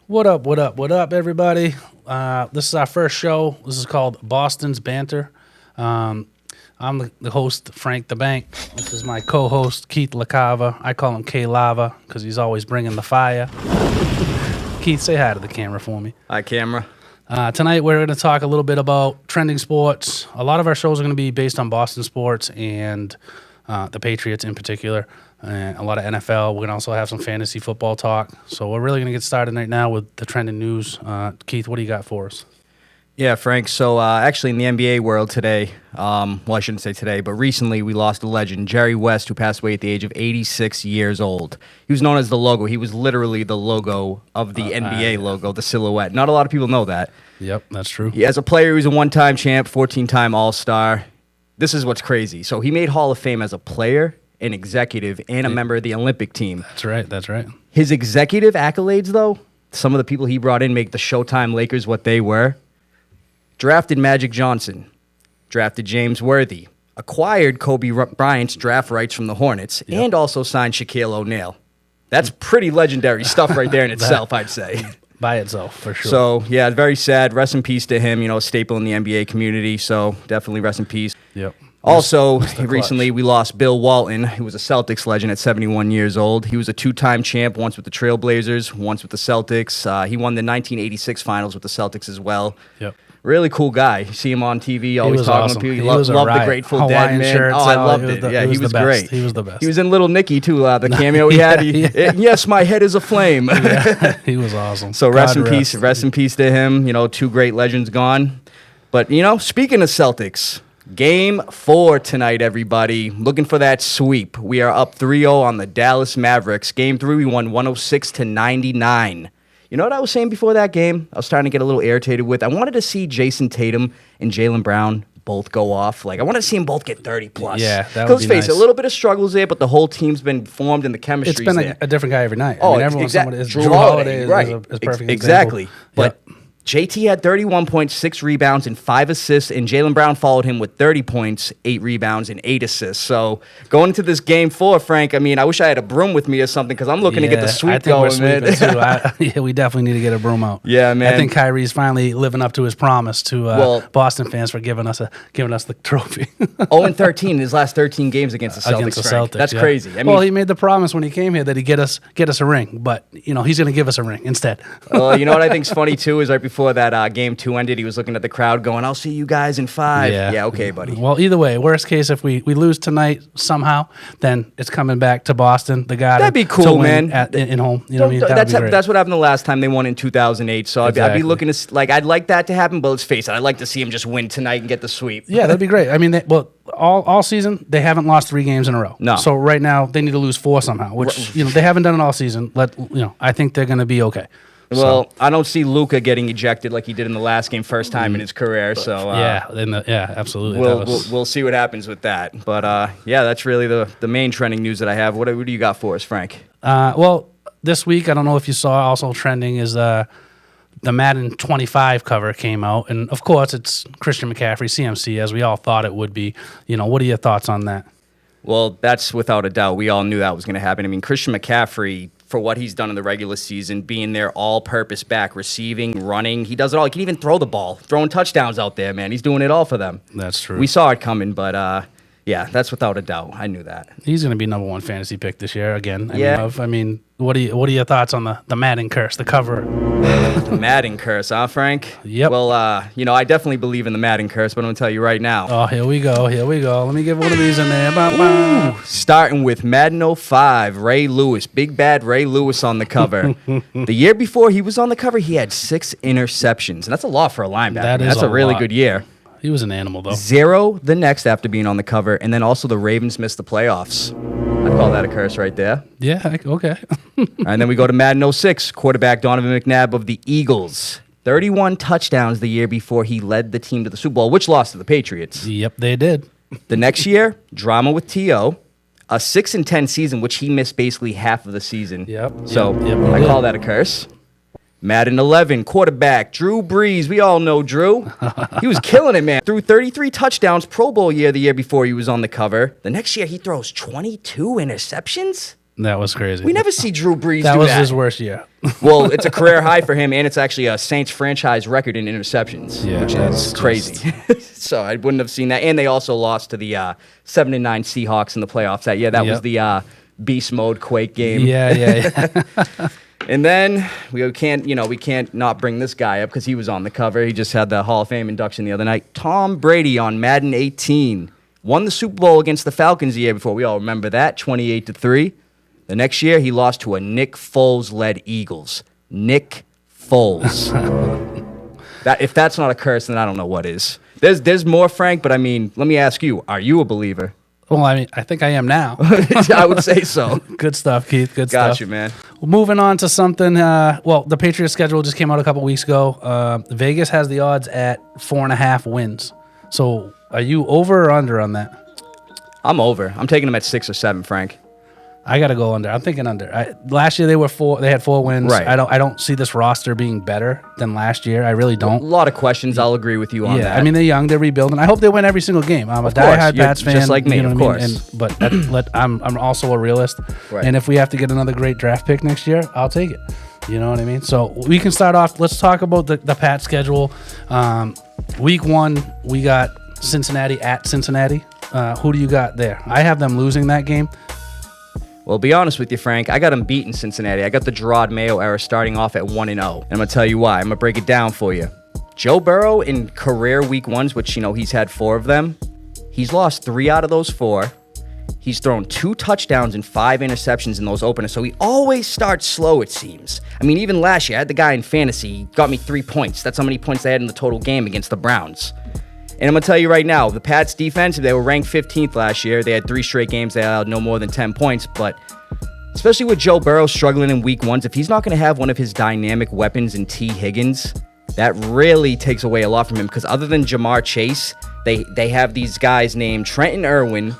What up, everybody? This is our first show. This is called Boston's Banter. I'm the host, Frank the Bank. This is my co-host, Keith LaCava. I call him K-Lava because he's always bringing the fire. Keith, say hi to the camera for me. Hi, camera. Tonight, we're going to talk a little bit about trending sports. A lot of our shows are going to be based on Boston sports and the Patriots in particular. And a lot of NFL. We're going to also have some fantasy football talk. So we're really going to get started right now with the trending news. Keith, what do you got for us? Yeah, Frank. So actually in the NBA world today, well, I shouldn't say today, but recently we lost a legend, Jerry West, who passed away at the age of 86 years old. He was known as the logo. He was literally the logo of the NBA logo, the silhouette. Not a lot of people know that. Yep, that's true. As a player, he was a one-time champ, 14-time All-Star. This is what's crazy. So he made Hall of Fame as a player, an executive, and a member of the Olympic team. That's right. His executive accolades, though, some of the people he brought in make the Showtime Lakers what they were. Drafted Magic Johnson, drafted James Worthy, acquired Kobe Bryant's draft rights from the Hornets, and also signed Shaquille O'Neal. That's pretty legendary stuff right there in itself, I'd say. By itself, for sure. So, yeah, very sad. Rest in peace to him, a staple in the NBA community, so definitely rest in peace. Yep. Also, recently we lost Bill Walton, who was a Celtics legend at 71 years old. He was a two-time champ, once with the Trailblazers, once with the Celtics. He won the 1986 finals with the Celtics as well. Yep. Really cool guy. You see him on TV, always talking awesome. to people. He Loved a the Grateful Hawaiian Dead, man. Shirts, I loved it. He was great. He was the best. He was in Little Nicky, too, the cameo he had. Yes, my head is a flame. Yeah, he was awesome. So rest in peace to him. Two great legends gone. But, speaking of Celtics, Game 4 tonight, everybody. Looking for that sweep. We are up 3-0 on the Dallas Mavericks. Game 3, we won 106-99. You know what I was saying before that game? I was starting to get a little irritated with. I wanted to see Jason Tatum and Jaylen Brown both go off. I wanted to see them both get 30+. Yeah, that would be nice. Let's face it, a little bit of struggles there, but the whole team's been formed and the chemistry's there. there. It's been a different guy every night. Oh, everyone's exactly. Drew Holiday right. is perfect Exactly. example. But JT had 31 points, 6 rebounds, and 5 assists, and Jaylen Brown followed him with 30 points, 8 rebounds, and 8 assists. So going into this Game 4, Frank, I wish I had a broom with me or something because I'm looking to get the sweep going, man. Too. We definitely need to get a broom out. Yeah, man. I think Kyrie's finally living up to his promise to Boston fans for giving us the trophy. 0-13 in his last 13 games against the Celtics. That's crazy. He made the promise when he came here that he'd get us a ring, but he's going to give us a ring instead. You know what I think's funny too is right before that Game 2 ended, he was looking at the crowd going, "I'll see you guys in 5." Yeah, okay, buddy. Well, either way, worst case, if we lose tonight somehow, then it's coming back to Boston. The guy that'd be cool, man. In home, you know what I mean? That's what happened the last time they won in 2008. So exactly. I'd be looking to I'd like that to happen, but let's face it, I'd like to see him just win tonight and get the sweep. Yeah, that'd be great. All season they haven't lost 3 games in a row. No. So right now they need to lose 4 somehow, which they haven't done it all season. I think they're going to be okay. Well, I don't see Luka getting ejected like he did in the last game, first time in his career. So absolutely. We'll see what happens with that. But that's really the main trending news that I have. What do you got for us, Frank? This week I don't know if you saw. Also trending is the Madden 25 cover came out, and of course it's Christian McCaffrey, CMC, as we all thought it would be. What are your thoughts on that? Well, that's without a doubt. We all knew that was going to happen. Christian McCaffrey, for what he's done in the regular season, being their all-purpose back, receiving, running, he does it all. He can even throw the ball, throwing touchdowns out there, man. He's doing it all for them. That's true. We saw it coming, but that's without a doubt. I knew that. He's going to be number 1 fantasy pick this year again. What are your thoughts on the Madden curse, the cover? The Madden curse, huh, Frank? Yep. Well, I definitely believe in the Madden curse, but I'm going to tell you right now. Oh, here we go. Let me get one of these in there. Starting with Madden 05, Ray Lewis, big bad Ray Lewis on the cover. The year before he was on the cover, he had 6 interceptions, and that's a lot for a linebacker. That's a really good year. He was an animal, though. 0 the next after being on the cover, and then also the Ravens missed the playoffs. I'd call that a curse right there. Yeah, okay. And then we go to Madden 06, quarterback Donovan McNabb of the Eagles. 31 touchdowns the year before he led the team to the Super Bowl, which lost to the Patriots. Yep, they did. The next year, drama with T.O., a 6-10 season, which he missed basically half of the season. I call that a curse. Madden 11, quarterback, Drew Brees. We all know Drew. He was killing it, man. Threw 33 touchdowns, Pro Bowl year the year before he was on the cover. The next year, he throws 22 interceptions? That was crazy. We never see Drew Brees That do was that. his worst year. Well, it's a career high for him, and it's actually a Saints franchise record in interceptions, Yeah, which that's is crazy. So I wouldn't have seen that. And they also lost to the 7-9 Seahawks in the playoffs that year. That was the beast mode Quake game. Yeah. And then we can't not bring this guy up because he was on the cover. He just had the Hall of Fame induction the other night. Tom Brady on Madden 18 won the Super Bowl against the Falcons the year before. We all remember that, 28-3. The next year, he lost to a Nick Foles-led Eagles. Nick Foles. If that's not a curse, then I don't know what is. There's more, Frank, but I mean, let me ask you, are you a believer? Well, I mean, I think I am now. I would say so. Good stuff, Keith. Good stuff. Got you, man. Well, moving on to something. The Patriots schedule just came out a couple weeks ago. Vegas has the odds at 4.5 wins. So, are you over or under on that? I'm over. I'm taking them at 6 or 7, Frank. I got to go under. I'm thinking under. Last year they had 4 wins. Right. I don't see this roster being better than last year. I really don't. A lot of questions. I'll agree with you on that. I mean, they're young. They're rebuilding. I hope they win every single game. I'm a diehard Pats fan. Just like me, of course. But I'm also a realist. Right. And if we have to get another great draft pick next year, I'll take it. You know what I mean? So we can start off. Let's talk about the Pats schedule. Week 1, we got Cincinnati at Cincinnati. Who do you got there? I have them losing that game. Well, be honest with you, Frank. I got them beating Cincinnati. I got the Gerard Mayo era starting off at 1-0. And I'm going to tell you why. I'm going to break it down for you. Joe Burrow in career week 1s, which, he's had 4 of them. He's lost 3 out of those 4. He's thrown 2 touchdowns and 5 interceptions in those openers. So he always starts slow, it seems. I mean, even last year, I had the guy in fantasy. He got me 3 points. That's how many points they had in the total game against the Browns. And I'm going to tell you right now, the Pats defense, they were ranked 15th last year. They had 3 straight games. They allowed no more than 10 points. But especially with Joe Burrow struggling in week 1s, if he's not going to have one of his dynamic weapons in T. Higgins, that really takes away a lot from him. Because other than Jamar Chase, they have these guys named Trenton Irwin,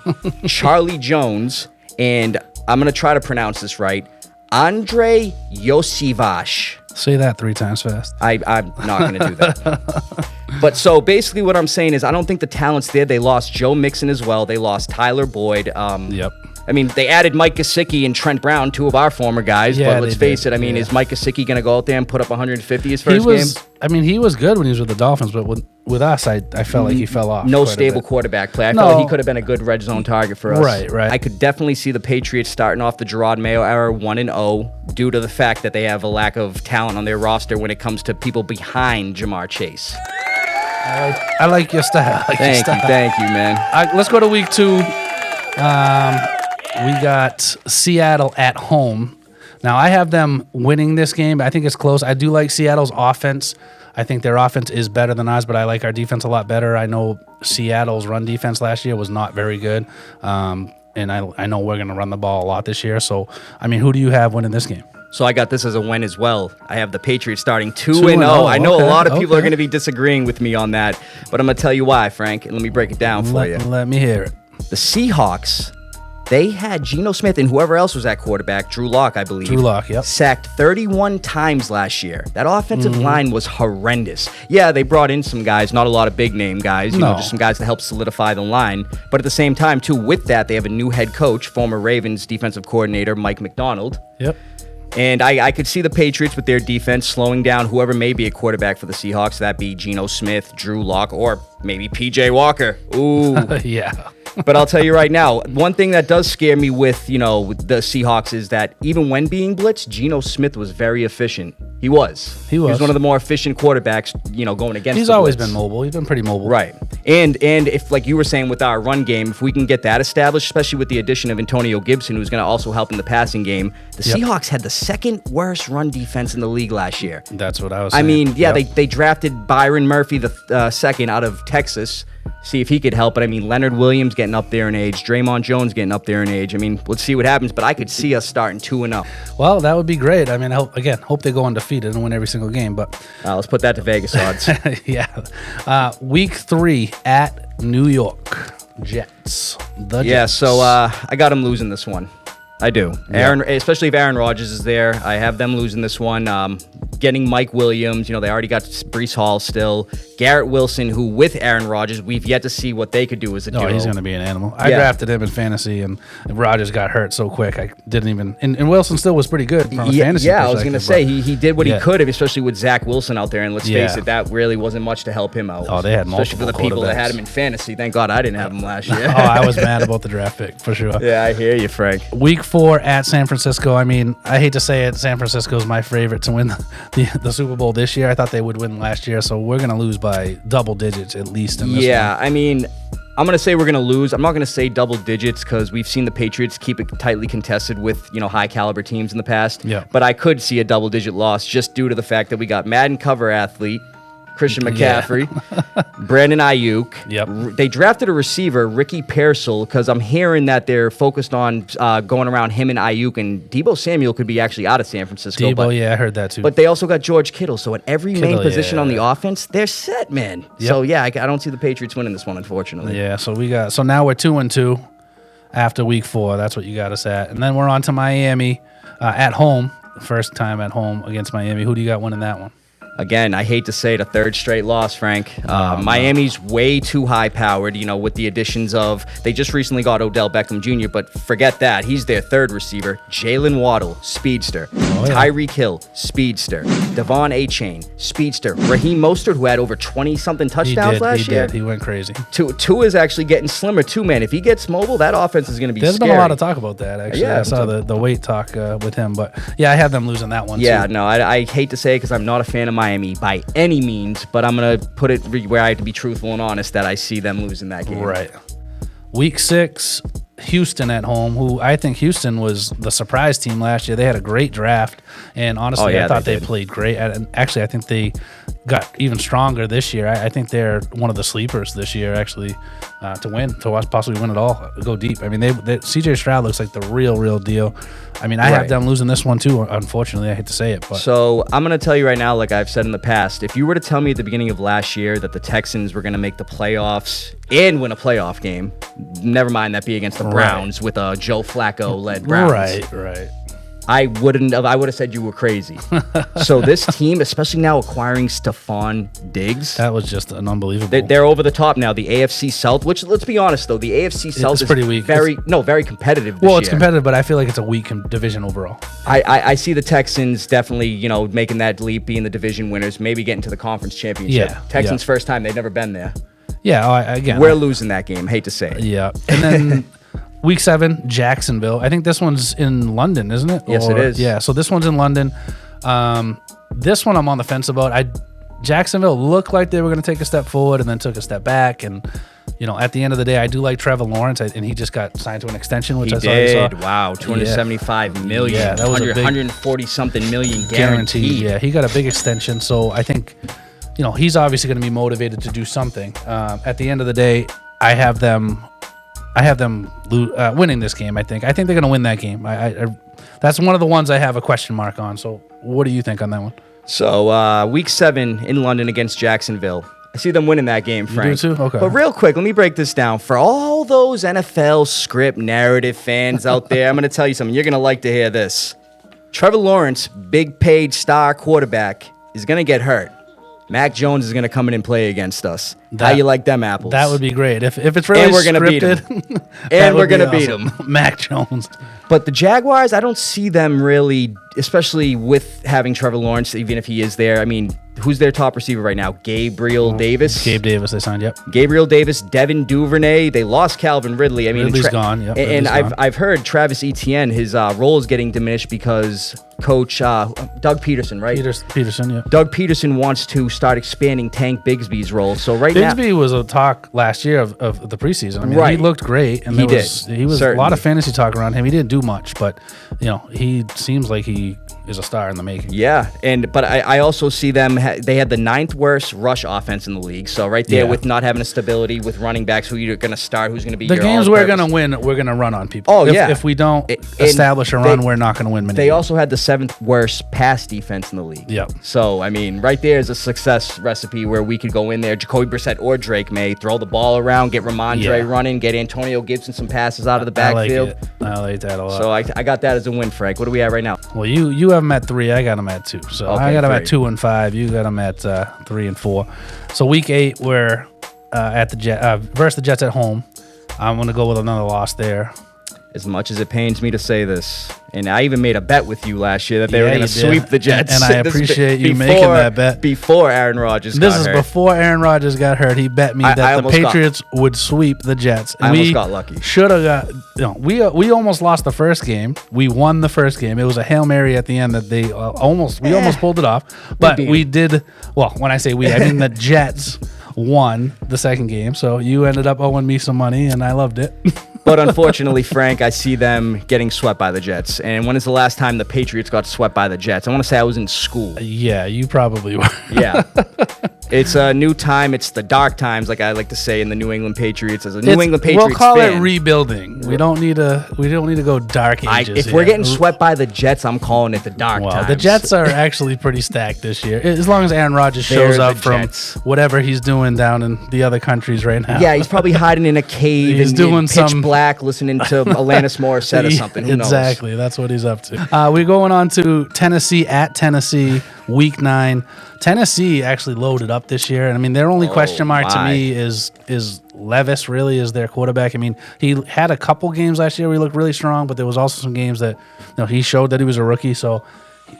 Charlie Jones, and I'm going to try to pronounce this right, Andre Yosivash. Say that 3 times fast. I'm not going to do that. But so basically what I'm saying is I don't think the talent's there. They lost Joe Mixon as well. They lost Tyler Boyd. Yep. I mean, they added Mike Gesicki and Trent Brown, 2 of our former guys. Yeah, but let's face it. I mean, is Mike Gesicki going to go out there and put up 150 his first game? I mean, he was good when he was with the Dolphins, but with us, I felt like he fell off. No stable quarterback play. I felt like he could have been a good red zone target for us. Right. I could definitely see the Patriots starting off the Gerard Mayo era 1-0 due to the fact that they have a lack of talent on their roster when it comes to people behind Jamar Chase. I like your style. Thank you, man. Let's go to week 2. We got Seattle at home. Now, I have them winning this game. I think it's close. I do like Seattle's offense. I think their offense is better than ours, but I like our defense a lot better. I know Seattle's run defense last year was not very good, and I know we're going to run the ball a lot this year. So, I mean, who do you have winning this game? So I got this as a win as well. I have the Patriots starting 2-0. I know a lot of people are going to be disagreeing with me on that, but I'm going to tell you why, Frank, and let me break it down for you. Let me hear it. The Seahawks, they had Geno Smith and whoever else was at quarterback, Drew Lock, I believe. Drew Lock, yep. Sacked 31 times last year. That offensive line was horrendous. Yeah, they brought in some guys, not a lot of big name guys, just some guys to help solidify the line. But at the same time, too, with that, they have a new head coach, former Ravens defensive coordinator, Mike McDonald. Yep. And I could see the Patriots with their defense slowing down whoever may be a quarterback for the Seahawks. That be Geno Smith, Drew Lock, or maybe P.J. Walker. Ooh. Yeah. But I'll tell you right now, one thing that does scare me with the Seahawks is that even when being blitzed, Geno Smith was very efficient. He was. He was one of the more efficient quarterbacks, going against He's the always blitz. been mobile. He's been pretty mobile. Right. And if, like you were saying with our run game, if we can get that established, especially with the addition of Antonio Gibson, who's going to also help in the passing game, the Seahawks had the second worst run defense in the league last year. That's what I was saying. I mean, they drafted Byron Murphy the second out of Texas, see if he could help. But I mean, Leonard Williams getting up there in age, Draymond Jones getting up there in age. I mean, let's see what happens. But I could see us starting 2-0. Well, that would be great. I mean, I hope they go undefeated and win every single game. But let's put that to Vegas odds. Yeah. Week 3 at New York Jets. The Jets. So I got them losing this one. I do. Aaron, especially if Aaron Rodgers is there, I have them losing this one. Getting Mike Williams, they already got Breece Hall still. Garrett Wilson, who with Aaron Rodgers, we've yet to see what they could do as a duo. No, he's going to be an animal. I drafted him in fantasy, and Rodgers got hurt so quick. I didn't even. And Wilson still was pretty good from a fantasy perspective. I was going to say he did what he could, especially with Zach Wilson out there. And let's face it, that really wasn't much to help him out. Oh, they had multiple, especially for the people that had him in fantasy. Thank God I didn't have him last year. I was mad about the draft pick for sure. Yeah, I hear you, Frank. Week 4 at San Francisco. I mean, I hate to say it, San Francisco is my favorite to win the Super Bowl this year. I thought they would win last year, so we're going to lose by double digits at least in this one. I mean, I'm going to say we're going to lose. I'm not going to say double digits because we've seen the Patriots keep it tightly contested with, high caliber teams in the past. Yeah. But I could see a double digit loss just due to the fact that we got Madden cover athlete Christian McCaffrey, Brandon Ayuk. Yep. They drafted a receiver, Ricky Pearsall, because I'm hearing that they're focused on going around him and Ayuk, and Deebo Samuel could be actually out of San Francisco. I heard that too. But they also got George Kittle, so at every main position on the offense, they're set, man. Yep. So I don't see the Patriots winning this one, unfortunately. Yeah, so now we're 2-2 after week 4. That's what you got us at, and then we're on to Miami at home. First time at home against Miami. Who do you got winning that one? Again, I hate to say it, a third straight loss, Frank. Miami's way too high-powered, with the additions of, they just recently got Odell Beckham Jr., but forget that. He's their third receiver. Jalen Waddle, speedster. Tyreek Hill, speedster. Devon A-Chain, speedster. Raheem Mostert, who had over 20-something touchdowns last year. He went crazy. Tua is actually getting slimmer, too, man. If he gets mobile, that offense is going to be There's scary. been a lot of talk about that, actually. I saw the weight talk with him, but I had them losing that one, too. I hate to say it because I'm not a fan of Miami by any means, but I'm going to put it where I have to be truthful and honest that I see them losing that game. Right. Week 6, Houston at home, who I think Houston was the surprise team last year. They had a great draft, and honestly, I thought they played great. And actually, I think they got even stronger this year. I think they're one of the sleepers this year, actually, to possibly win it all, go deep. I mean, CJ Stroud looks like the real deal. I mean, I have them losing this one too, unfortunately. I hate to say it. But So I'm going to tell you right now, like I've said in the past, if you were to tell me at the beginning of last year that the Texans were going to make the playoffs and win a playoff game, never mind that be against the Browns with a Joe Flacco-led Browns. Right. I would have said you were crazy. So this team, especially now acquiring Stephon Diggs. That was just an unbelievable. They're over the top now. The AFC South, which let's be honest though, the AFC South is pretty weak. Very competitive this year. It's competitive, but I feel like it's a weak division overall. I see the Texans definitely, making that leap, being the division winners, maybe getting to the conference championship. Texans first time, they've never been there. Yeah, again. We're losing that game. Hate to say it. Yeah. And then Week 7, Jacksonville. I think this one's in London, isn't it? Yes, it is. Yeah, so this one's in London. This one I'm on the fence about. Jacksonville looked like they were going to take a step forward and then took a step back. And, at the end of the day, I do like Trevor Lawrence, and he just got signed to an extension, which I saw. Wow, $275 million. Yeah, that was 140-something million guaranteed. Yeah, he got a big extension. So I think, he's obviously going to be motivated to do something. At the end of the day, I have them winning this game. I think they're going to win that game. That's one of the ones I have a question mark on. So what do you think on that one? So Week 7 in London against Jacksonville. I see them winning that game, Frank. You do too? Okay. But real quick, let me break this down. For all those NFL script narrative fans out there, I'm going to tell you something. You're going to like to hear this. Trevor Lawrence, big paid star quarterback, is going to get hurt. Mac Jones is going to come in and play against us. How you like them apples? That would be great. If it's really and we're gonna beat them. And we're going to beat them. Mac Jones. But the Jaguars, I don't see them really, especially with having Trevor Lawrence, even if he is there. I mean, who's their top receiver right now? Gabriel Davis? Gabe Davis, they signed, yep. Gabriel Davis, Devin Duvernay. They lost Calvin Ridley. I mean, Ridley's gone, yep. And I've heard Travis Etienne, his role is getting diminished because Coach Doug Peterson, right? Peterson, yeah. Doug Peterson wants to start expanding Tank Bigsby's role. So Bigsby was a talk last year of the preseason. I mean, he looked great, and he was a lot of fantasy talk around him. He didn't do much, but he seems like he is a star in the making. Yeah, but I also see them. They had the 9th worst rush offense in the league. So right there, with not having a stability with running backs, who you're going to start, who's going to be the games we're going to win. We're going to run on people. Oh, if we don't establish a run, we're not going to win many. They also had the 7th worst pass defense in the league. Yep. So I mean, right there is a success recipe where we could go in there. Jacoby Brissett or Drake May throw the ball around, get Ramondre running, get Antonio Gibson some passes out of the backfield. I like that a lot. So I got that as a win, Frank. What are we at right now? Well, you have them at 3. I got them at 2. So Okay, I got them at 3. 2 and 5. You got them at 3 and 4. So week 8, we're at the versus the Jets at home. I'm going to go with another loss there. As much as it pains me to say this, and I even made a bet with you last year that they were going to you did. sweep the Jets. And I appreciate you making that bet. Before Aaron Rodgers This got is hurt. before Aaron Rodgers got hurt. He bet me I that the almost Patriots would sweep the Jets. I almost got lucky. Should have got. We almost lost the first game. We won the first game. It was a Hail Mary at the end that they almost pulled it off. But we did. Well, when I say we, I mean the Jets won the second game. So you ended up owing me some money, and I loved it. But unfortunately, Frank, I see them getting swept by the Jets. And when is the last time the Patriots got swept by the Jets? I want to say I was in school. Yeah, you probably were. Yeah. It's a new time. It's the dark times, like I like to say in the New England Patriots. As a New England Patriots we'll call fan, it rebuilding. We don't need to go dark ages. if we're getting swept by the Jets, I'm calling it the dark times. The Jets are actually pretty stacked this year. As long as Aaron Rodgers shows They're up the from Jets. whatever he's doing down in the other countries right now. Yeah, he's probably hiding in a cave He's in doing pitch some- black, listening to Alanis Morissette or something. Who knows? Exactly. That's what he's up to. We're going on to Tennessee at Tennessee, week 9. Tennessee actually loaded up this year. And I mean, their only question mark to me is Levis really is their quarterback. I mean, he had a couple games last year where he looked really strong, but there was also some games that he showed that he was a rookie. So,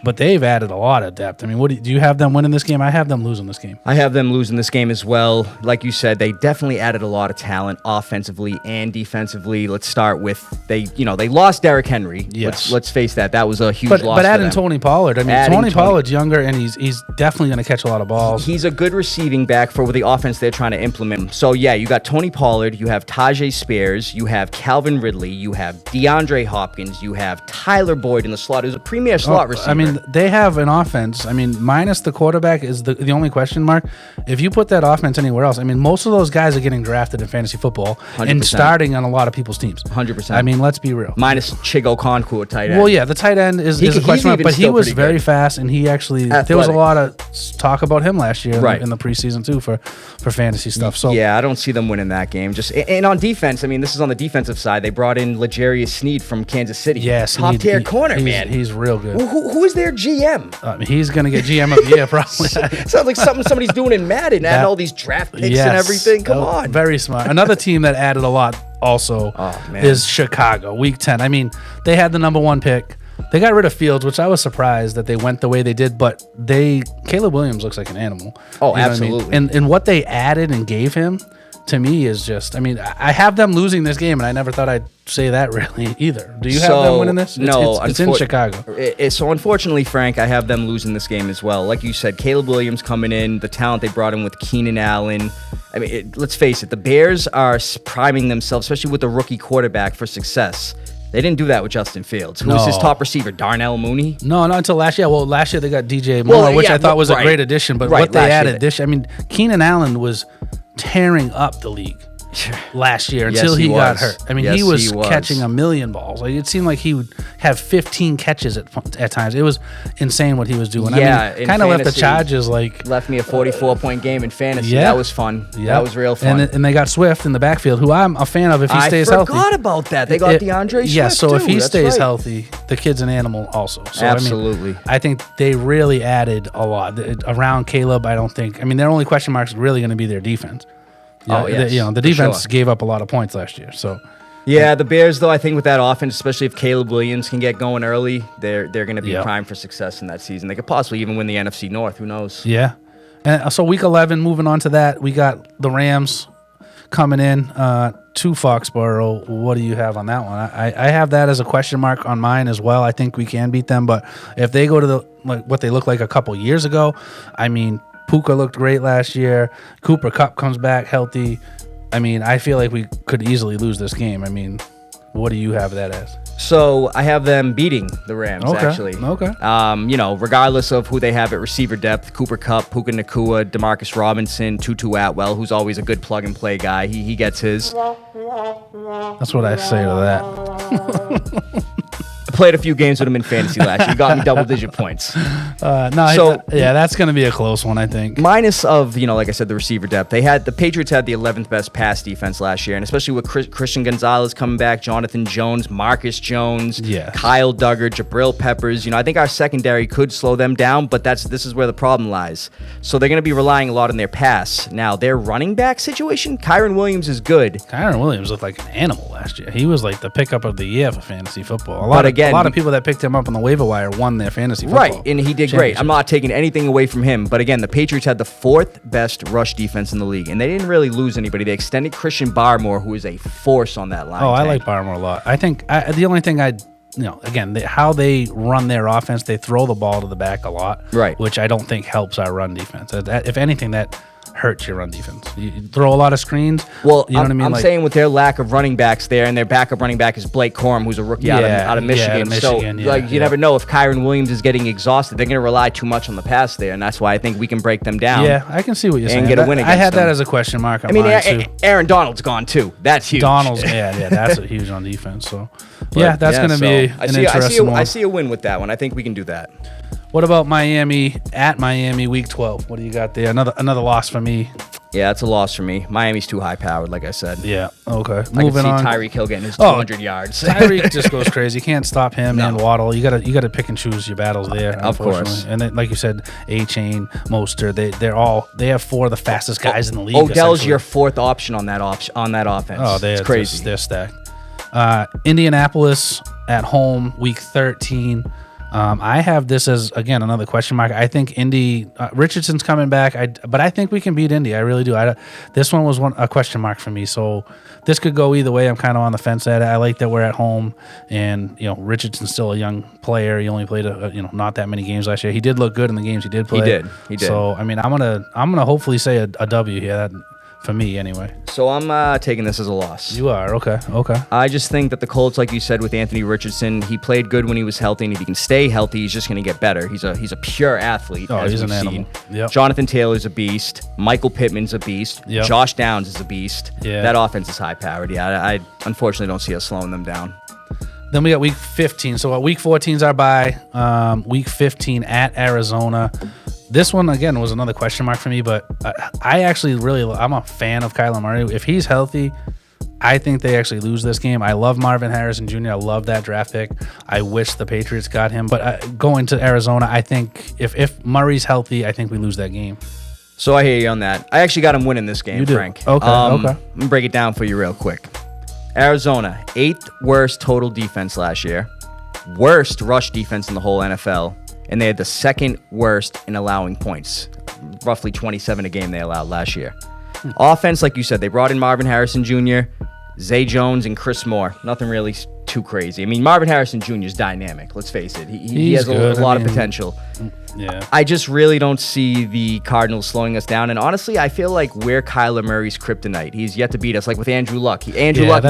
but they've added a lot of depth. I mean, do you have them winning this game? I have them losing this game. I have them losing this game as well. Like you said, they definitely added a lot of talent offensively and defensively. Let's start with they lost Derrick Henry. Yes. Let's face that. That was a huge loss. But adding for them. Tony Pollard, I mean, Adding Tony Pollard's younger and he's definitely going to catch a lot of balls. He's a good receiving back for the offense they're trying to implement. So, yeah, you got Tony Pollard, you have Tajay Spears, you have Calvin Ridley, you have DeAndre Hopkins, you have Tyler Boyd in the slot. Who's a premier slot receiver. I mean, they have an offense. I mean, minus the quarterback is the only question mark. If you put that offense anywhere else, I mean, most of those guys are getting drafted in fantasy football 100%. and starting on a lot of people's teams. 100%. I mean, let's be real. Minus Chigo Concourt tight end. Well, yeah, the tight end is a question mark, even but he still was pretty very good. fast, and he actually Athletic. there was a lot of talk about him last year Right. in the preseason too for fantasy stuff. So yeah, I don't see them winning that game. And on defense, I mean, this is on the defensive side. They brought in L'Jarius Sneed from Kansas City. yes, top tier corner, he's, man. He's real good. Who is their GM? He's gonna get GM of the year probably. Sounds like something somebody's doing in Madden, adding all these draft picks and everything. Come on. Very smart. Another team that added a lot also is Chicago, week 10. I mean, they had the number 1 pick. They got rid of Fields, which I was surprised that they went the way they did, but Caleb Williams looks like an animal. Oh, You know what I mean? absolutely. And what they added and gave him, to me, is just, I mean, I have them losing this game, and I never thought I'd say that really either. Do you have them winning this? No, it's in Chicago. So unfortunately, Frank, I have them losing this game as well. Like you said, Caleb Williams coming in, the talent they brought in with Keenan Allen. I mean, let's face it, the Bears are priming themselves, especially with the rookie quarterback, for success. They didn't do that with Justin Fields. Who was his top receiver? Darnell Mooney? No, not until last year. Well, last year they got DJ Moore, which I thought was a great addition. But what they added this year, I mean, Keenan Allen was tearing up the league last year until he got hurt. I mean, he was catching a million balls. Like, it seemed like he would have 15 catches at times. It was insane what he was doing. Yeah, I mean, kind of left the Chargers like left me a 44-point game in fantasy. Yeah. That was fun. Yeah. That was real fun. And they got Swift in the backfield, who I'm a fan of if he stays healthy. I forgot about that. They got DeAndre Swift. Yeah, so if he That's stays right. healthy, the kid's an animal also. So, Absolutely. I think they really added a lot around Caleb. I don't think. I mean, their only question mark is really going to be their defense. Yes, the defense gave up a lot of points last year. So yeah, the Bears, though, I think with that offense, especially if Caleb Williams can get going early, they're going to be primed for success in that season. They could possibly even win the NFC North. Who knows? Yeah. And so week 11, moving on to that, we got the Rams coming in to Foxborough. What do you have on that one? I have that as a question mark on mine as well. I think we can beat them, but if they go to what they looked like a couple years ago, I mean, Puka looked great last year. Cooper Kupp comes back healthy. I mean, I feel like we could easily lose this game. I mean, what do you have that as? So I have them beating the Rams, actually. Okay. Regardless of who they have at receiver depth, Cooper Kupp, Puka Nacua, Demarcus Robinson, Tutu Atwell, who's always a good plug-and-play guy. He gets his. That's what I say to that. played a few games with him in fantasy last year. He got me double-digit points. That's going to be a close one, I think. Minus of, like I said, the receiver depth. The Patriots had the 11th best pass defense last year, and especially with Christian Gonzalez coming back, Jonathan Jones, Marcus Jones, Kyle Duggar, Jabril Peppers. I think our secondary could slow them down, but this is where the problem lies. So they're going to be relying a lot on their pass. Now, their running back situation, Kyron Williams is good. Kyron Williams looked like an animal last year. He was like the pickup of the year for fantasy football. A lot of people that picked him up on the waiver wire won their fantasy football. Right, and he did great. I'm not taking anything away from him. But again, the Patriots had the 4th best rush defense in the league, and they didn't really lose anybody. They extended Christian Barmore, who is a force on that line. I like Barmore a lot. I think the only thing how they run their offense, they throw the ball to the back a lot, right? Which I don't think helps our run defense. If anything, that hurts your run defense. You throw a lot of screens. Well, you know what I mean? I'm saying with their lack of running backs there, and their backup running back is Blake Corum, who's a rookie out of Michigan. You never know if Kyron Williams is getting exhausted. They're going to rely too much on the pass there, and that's why I think we can break them down. Yeah, I can see what you're saying. And get a win against I had them. That as a question mark. Aaron Donald's gone too. That's huge. That's a huge on defense. So, that's going to be an interesting one. I see a win with that one. I think we can do that. What about Miami at Miami week 12? What do you got there? Another loss for me. Yeah, it's a loss for me. Miami's too high powered, like I said. Yeah. Okay. Moving on. Tyreek Hill getting his 200 yards. Tyreek just goes crazy. You can't stop him and Waddle. You gotta pick and choose your battles there. Of course. And then, like you said, A-Chain, Mostert. They have 4 of the fastest guys in the league. Odell's your 4th option on that offense. Oh, it's crazy. They're stacked. Indianapolis at home, week 13. I have this as, again, another question mark. I think Indy, Richardson's coming back, but I think we can beat Indy. I really do. This one was a question mark for me, so this could go either way. I'm kind of on the fence at it. I like that we're at home, and Richardson's still a young player. He only played not that many games last year. He did look good in the games he did play. He did. So I'm gonna hopefully say a W here. For me, anyway. So I'm taking this as a loss. You are? Okay. I just think that the Colts, like you said, with Anthony Richardson, he played good when he was healthy, and if he can stay healthy, he's just going to get better. He's a pure athlete, as he's we've an seen. animal. Yep. Jonathan Taylor's a beast. Michael Pittman's a beast. Yep. Josh Downs is a beast. Yeah. That offense is high-powered. Yeah, I unfortunately don't see us slowing them down. Then we got week 15. So week 14 is our bye. Week 15 at Arizona. This one, again, was another question mark for me, but I'm a fan of Kyler Murray. If he's healthy, I think they actually lose this game. I love Marvin Harrison Jr. I love that draft pick. I wish the Patriots got him. But going to Arizona, I think if Murray's healthy, I think we lose that game. So I hear you on that. I actually got him winning this game, you do. Frank. Okay. I'm going to break it down for you real quick. Arizona, 8th worst total defense last year. Worst rush defense in the whole NFL. And they had the 2nd worst in allowing points. Roughly 27 a game they allowed last year. Offense, like you said, they brought in Marvin Harrison Jr., Zay Jones, and Chris Moore. Nothing really too crazy. I mean, Marvin Harrison Jr. is dynamic. Let's face it. He has a lot of potential. Yeah. I just really don't see the Cardinals slowing us down. And honestly, I feel like we're Kyler Murray's kryptonite. He's yet to beat us, like with Andrew Luck. Andrew Luck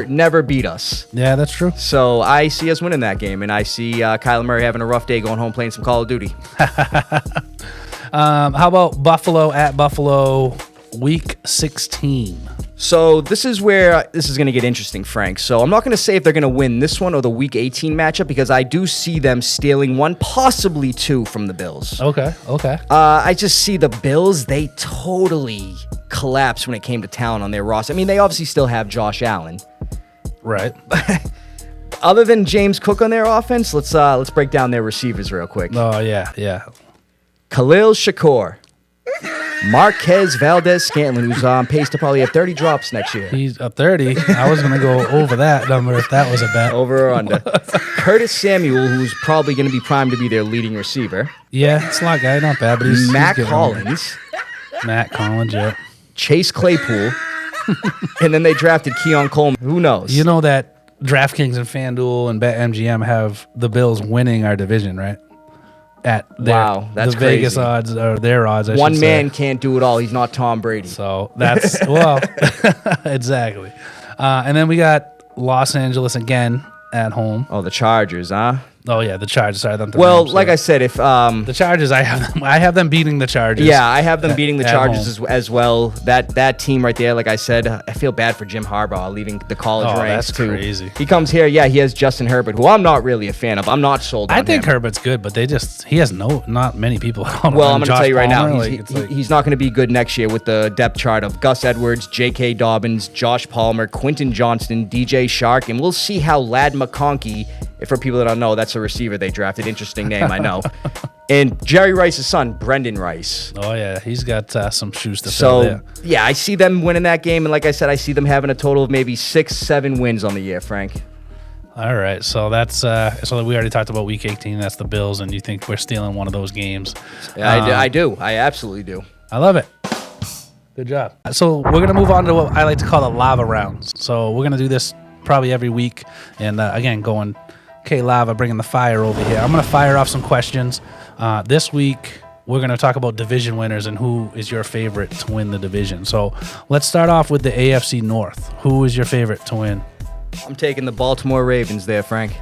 never beat us. Yeah, that's true. So I see us winning that game, and I see Kyler Murray having a rough day going home playing some Call of Duty. How about Buffalo at Buffalo, week 16? So this is where this is going to get interesting, Frank. So I'm not going to say if they're going to win this one or the Week 18 matchup because I do see them stealing one, possibly 2 from the Bills. Okay. I just see the Bills, they totally collapsed when it came to talent on their roster. I mean, they obviously still have Josh Allen. Right. Other than James Cook on their offense, let's break down their receivers real quick. Oh, yeah. Khalil Shakur. Marquez Valdez-Scantling, who's on pace to probably have 30 drops next year. He's up 30. I was going to go over that number if that was a bet. Over or under. Curtis Samuel, who's probably going to be primed to be their leading receiver. Yeah, slot guy, not bad, but he's Matt getting Collins. Matt Collins, yeah. Chase Claypool. And then they drafted Keon Coleman. Who knows? You know that DraftKings and FanDuel and BetMGM have the Bills winning our division, right? At wow, that's the crazy. Vegas odds or their odds. One man can't do it all. He's not Tom Brady. So that's exactly. And then we got Los Angeles again at home. Oh, the Chargers, huh? Oh yeah, the Chargers. Sorry, the Well, Rams, like yeah. I said, if The Chargers, I have them beating the Chargers. yeah, I have them beating the at Chargers home. as well. That team right there, like I said, I feel bad for Jim Harbaugh leaving the college Oh, ranks that's too. crazy. He comes here, yeah, he has Justin Herbert, who I'm not really a fan of. I'm not sold on I think him. Herbert's good, but he has not many people. On Well, I'm him. going to tell you right now, Palmer, he's not going to be good next year with the depth chart of Gus Edwards, J.K. Dobbins, Josh Palmer, Quentin Johnston, DJ Shark, and we'll see how Lad McConkey, for people that don't know, that's a receiver they drafted. Interesting name, I know. And Jerry Rice's son, Brendan Rice. Oh yeah, he's got some shoes to fill So, there. yeah, I see them winning that game, and like I said, I see them having a total of maybe 6-7 wins on the year, Frank. All right, so that's so we already talked about Week 18. That's the Bills, and you think we're stealing one of those games? Yeah, I do. I absolutely do. I love it. Good job. So we're gonna move on to what I like to call the lava rounds. So we're gonna do this probably every week, and again, going, okay, lava, bringing the fire over here. I'm gonna fire off some questions. This week we're gonna talk about division winners and who is your favorite to win the division. So let's start off with the AFC North. Who is your favorite to win? I'm taking the Baltimore Ravens there, Frank.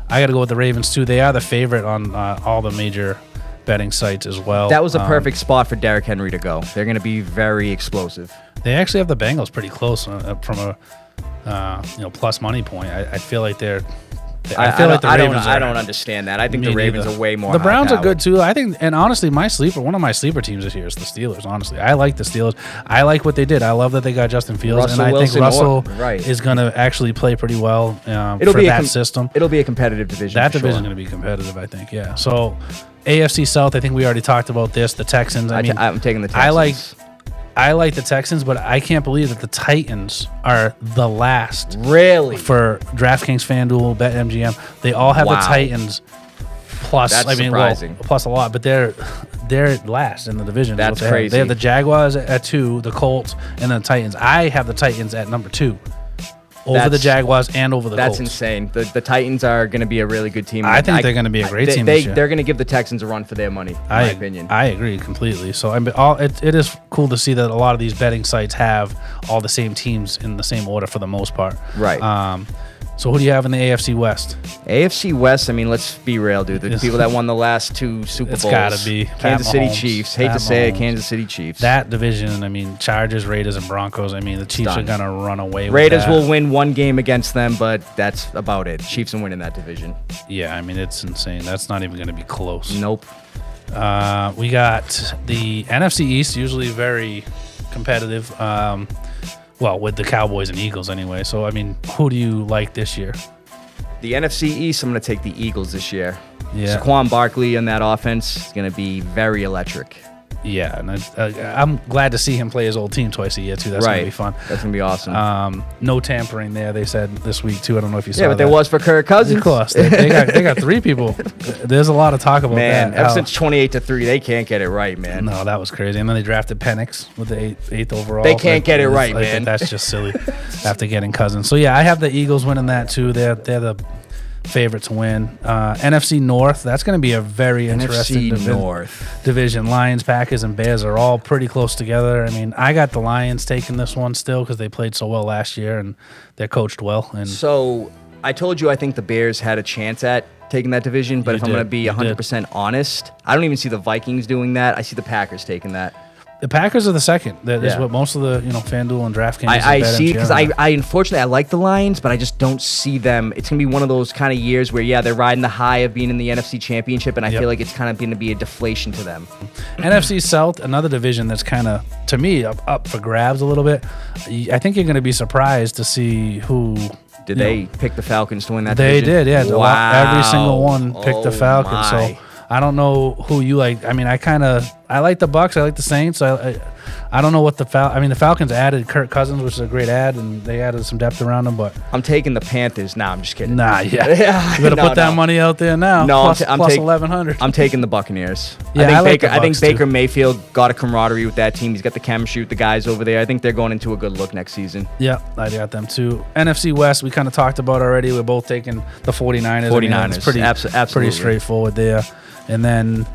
I got to go with the Ravens too. They are the favorite on all the major betting sites as well. That was a perfect spot for Derrick Henry to go. They're going to be very explosive. They actually have the Bengals pretty close from a plus money point. I feel like they're. I feel like the Ravens. I don't understand that. I think the Me Ravens neither. are way more. The Browns are high-powered. good too. I think, and honestly, one of my sleeper teams this year is the Steelers. Honestly, I like the Steelers. I like what they did. I love that they got Justin Fields, Russell and I Wilson think Russell right. is going to actually play pretty well It'll for be that system. It'll be a competitive division. That for division is sure. going to be competitive, I think. Yeah. So, AFC South. I think we already talked about this. The Texans. I'm taking the Texans. I like the Texans, but I can't believe that the Titans are the last. Really? For DraftKings, FanDuel, BetMGM, they all have the Titans plus. That's surprising. Plus a lot, but they're last in the division. That's They crazy. have the Jaguars at 2, the Colts, and then the Titans. I have the Titans at number 2, over the Jaguars and over the Colts. That's insane. The Titans are going to be a really good team. I think they're going to be a great team this year. They're going to give the Texans a run for their money, in my opinion. I agree completely. So it is cool to see that a lot of these betting sites have all the same teams in the same order for the most part. Right. So who do you have in the AFC West? AFC West, I mean, let's be real, dude. The people that won the last 2 Super Bowls. It's gotta be Kansas Pat City Mahomes, Chiefs. Hate Pat to say it, Mahomes. Kansas City Chiefs. That division, I mean, Chargers, Raiders, and Broncos. I mean, the Chiefs Done. are gonna run away with Raiders that. will win one game against them, but that's about it. Chiefs will win in that division. Yeah, I mean, it's insane. That's not even gonna be close. Nope. We got the NFC East, usually very competitive. Well, with the Cowboys and Eagles anyway. So, I mean, who do you like this year? The NFC East, I'm going to take the Eagles this year. Yeah. Saquon Barkley in that offense is going to be very electric. Yeah, and I'm glad to see him play his old team twice a year too. That's gonna be fun. That's going to be awesome. No tampering there. They said this week too. I don't know if you saw. Yeah, but there was for Kirk Cousins. Of course, they got 3 people. There's a lot of talk about Man, that. ever since 28-3, they can't get it right, man. No, that was crazy. And then they drafted Penix with the eighth overall. They can't get it right, man. That's just silly. After getting Cousins, so yeah, I have the Eagles winning that too. They're the favorite to win. NFC North, that's going to be a very interesting division. Lions, Packers, and Bears are all pretty close together. I mean, I got the Lions taking this one still because they played so well last year and they're coached well. And So I told you I think the Bears had a chance at taking that division, but You if I'm going to did. be You did. 100% honest, I don't even see the Vikings doing that. I see the Packers taking that. the Packers are the second. That is Yeah. what most of the FanDuel and DraftKings. I and see, BetMGM because are. I unfortunately I like the Lions, but I just don't see them. It's gonna be one of those kind of years where they're riding the high of being in the NFC Championship, and I feel like it's kind of going to be a deflation to them. NFC South, another division that's kind of, to me, up for grabs a little bit. I think you're going to be surprised to see who. Did they pick the Falcons to win that They division? did, yeah. Wow. Every single one picked the Falcons. My. So I don't know who you like. I mean, I like the Bucks. I like the Saints. I don't know what the Falcons added Kirk Cousins, which is a great ad, and they added some depth around him. But I'm taking the Panthers. Nah, I'm just kidding. yeah, you better No, put that money out there now. No, plus I'm $1,100. I'm taking the Buccaneers. Yeah, I like the I think Bucks, too. Baker Mayfield got a camaraderie with that team. He's got the chemistry with the guys over there. I think they're going into a good look next season. Yeah, I got them too. NFC West, we kind of talked about already. We're both taking the 49ers. 49ers, It's pretty absolutely. straightforward there. And then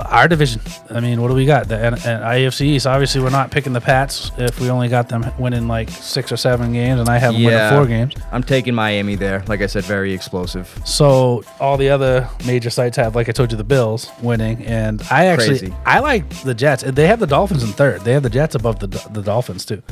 Our division. I mean, what do we got? The AFC East. Obviously, we're not picking the Pats if we only got them winning like 6 or 7 games, and I have them winning 4 games. I'm taking Miami there. Like I said, very explosive. So all the other major sites have, like I told you, the Bills winning, and I like the Jets. They have the Dolphins in 3rd. They have the Jets above the Dolphins too.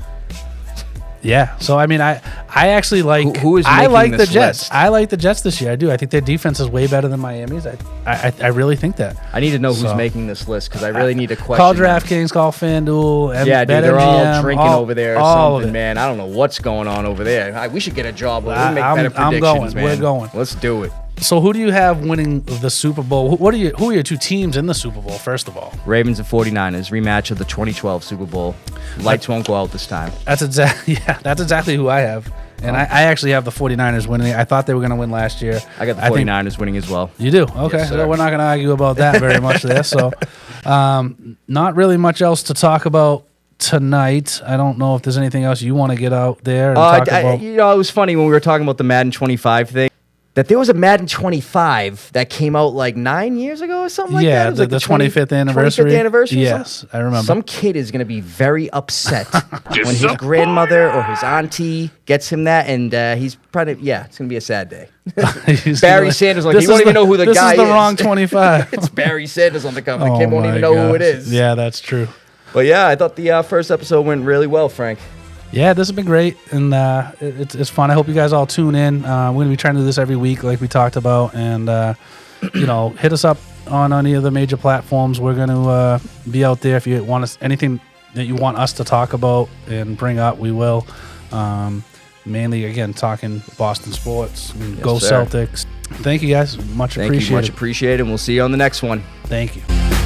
Yeah, so I mean, I actually like. Who is I like making this the Jets. list? I like the Jets this year. I do. I think their defense is way better than Miami's. I really think that. I need to know who's making this list because I really need to question. Call DraftKings, call FanDuel. Yeah, dude, they're all drinking over there or all something, man. I don't know what's going on over there. We should get a job. We make better predictions, I'm going. man. We're going. Let's do it. So who do you have winning the Super Bowl? Who are your 2 teams in the Super Bowl, first of all? Ravens and 49ers, rematch of the 2012 Super Bowl. Lights won't go out this time. That's exactly who I have. And I actually have the 49ers winning. I thought they were going to win last year. I got the 49ers winning as well. You do? Okay. Yes, So we're not going to argue about that very much there. So not really much else to talk about tonight. I don't know if there's anything else you want to get out there and talk about. It was funny when we were talking about the Madden 25 thing. That there was a Madden 25 that came out like 9 years ago or something like that. Yeah, the 25th anniversary. 25th anniversary. Yes, I remember. Some kid is going to be very upset when his grandmother or his auntie gets him that, and he's probably it's going to be a sad day. Barry Sanders, he won't even know who the guy is. This is the wrong 25. It's Barry Sanders on the cover. The kid won't even know who it is. Yeah, that's true. But yeah, I thought the first episode went really well, Frank. Yeah, this has been great, and it's fun. I hope you guys all tune in. We're going to be trying to do this every week like we talked about, and hit us up on any of the major platforms. We're going to be out there. If you want us anything that you want us to talk about and bring up, we will. Mainly, again, talking Boston sports. Go sir. Celtics. Thank you, guys. Much appreciated. Much appreciated, and we'll see you on the next one. Thank you.